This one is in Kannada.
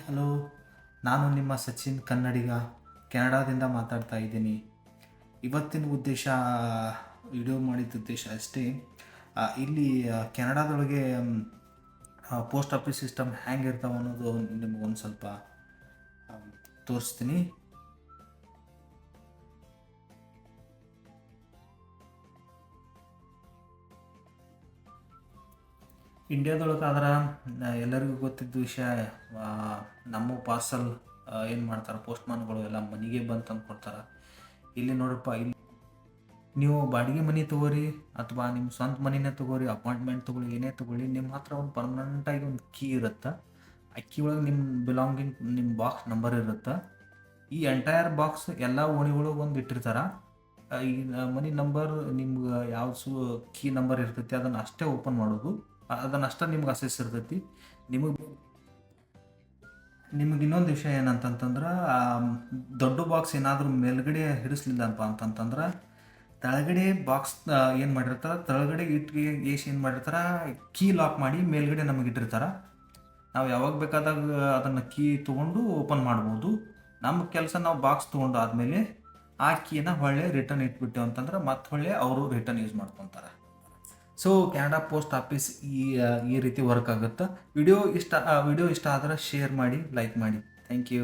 ಹಲೋ. ನಾನು ನಿಮ್ಮ ಸಚಿನ್ ಕನ್ನಡಿಗ, ಕೆನಡಾದಿಂದ ಮಾತಾಡ್ತಾ ಇದ್ದೀನಿ. ಇವತ್ತಿನ ಉದ್ದೇಶ, ವಿಡಿಯೋ ಮಾಡಿದ ಉದ್ದೇಶ ಅಷ್ಟೇ. ಇಲ್ಲಿ ಕೆನಡಾದೊಳಗೆ ಪೋಸ್ಟ್ ಆಫೀಸ್ ಸಿಸ್ಟಮ್ ಹೆಂಗೆ ಇರ್ತಾವೆ ಅನ್ನೋದು ನಿಮಗೊಂದು ಸ್ವಲ್ಪ ತೋರಿಸ್ತೀನಿ. ಇಂಡಿಯಾದೊಳಗೆ ಆದ್ರೆ ಎಲ್ಲರಿಗೂ ಗೊತ್ತಿದ್ದ ವಿಷಯ, ನಮ್ಮ ಪಾರ್ಸಲ್ ಏನು ಮಾಡ್ತಾರೆ ಪೋಸ್ಟ್ಮ್ಯಾನ್ಗಳು ಎಲ್ಲ ಮನೆಗೆ ಬಂದು ತಂದು ಕೊಡ್ತಾರೆ. ಇಲ್ಲಿ ನೋಡಪ್ಪ, ಇಲ್ಲಿ ನೀವು ಬಾಡಿಗೆ ಮನೆ ತೊಗೋರಿ ಅಥವಾ ನಿಮ್ಮ ಸ್ವಂತ ಮನೆನೇ ತೊಗೋರಿ, ಅಪಾಯಿಂಟ್ಮೆಂಟ್ ತೊಗೊಳ್ಳಿ, ಏನೇ ತೊಗೊಳ್ಳಿ, ನಿಮ್ಮ ಹತ್ರ ಒಂದು ಪರ್ಮನೆಂಟಾಗಿ ಒಂದು ಕೀ ಇರುತ್ತೆ. ಆ ಕೀ ಒಳಗೆ ನಿಮ್ಮ ಬಿಲಾಂಗಿಂಗ್, ನಿಮ್ಮ ಬಾಕ್ಸ್ ನಂಬರ್ ಇರುತ್ತೆ. ಈ ಎಂಟೈರ್ ಬಾಕ್ಸ್ ಎಲ್ಲ ಓಣಿಗಳು ಒಂದು ಇಟ್ಟಿರ್ತಾರೆ. ಈ ಮನೆ ನಂಬರ್ ನಿಮ್ಗೆ ಯಾವ್ದು ಕೀ ನಂಬರ್ ಇರ್ತೈತಿ ಅದನ್ನು ಅಷ್ಟೇ ಓಪನ್ ಮಾಡೋದು, ಅದನ್ನಷ್ಟೇ ನಿಮ್ಗೆ ಅಸೆಸ್ ಇರ್ತೈತಿ. ನಿಮಗೆ ಇನ್ನೊಂದು ವಿಷಯ ಏನಂತಂತಂದ್ರೆ, ದೊಡ್ಡ ಬಾಕ್ಸ್ ಏನಾದರೂ ಮೇಲ್ಗಡೆ ಹಿಡಿಸ್ಲಿಲ್ಲಪ್ಪ ಅಂತಂತಂದ್ರೆ ತೆಳಗಡೆ ಬಾಕ್ಸ್ ಏನು ಮಾಡಿರ್ತಾರೆ, ತೆಳಗಡೆ ಇಟ್ಟಿಗೆ ಏನು ಮಾಡಿರ್ತಾರೆ, ಕೀ ಲಾಕ್ ಮಾಡಿ ಮೇಲ್ಗಡೆ ನಮಗೆ ಇಟ್ಟಿರ್ತಾರೆ. ನಾವು ಯಾವಾಗ ಬೇಕಾದಾಗ ಅದನ್ನು ಕೀ ತೊಗೊಂಡು ಓಪನ್ ಮಾಡ್ಬೋದು. ನಮ್ಮ ಕೆಲಸ ನಾವು ಬಾಕ್ಸ್ ತೊಗೊಂಡು ಆದಮೇಲೆ ಆ ಕೀನ ಹೊಳ್ಳೆ ರಿಟರ್ನ್ ಇಟ್ಬಿಟ್ಟೆವು ಅಂತಂದ್ರೆ ಮತ್ತೆ ಹೊಳ್ಳೆ ಅವರು ರಿಟರ್ನ್ ಯೂಸ್ ಮಾಡ್ಕೊತಾರೆ. ಸೊ ಕೆನಡಾ ಪೋಸ್ಟ್ ಆಫೀಸ್ ಈ ರೀತಿ ವರ್ಕ್ ಆಗುತ್ತೆ. ವಿಡಿಯೋ ಇಷ್ಟ ಆದರೆ ಶೇರ್ ಮಾಡಿ, ಲೈಕ್ ಮಾಡಿ. Thank you.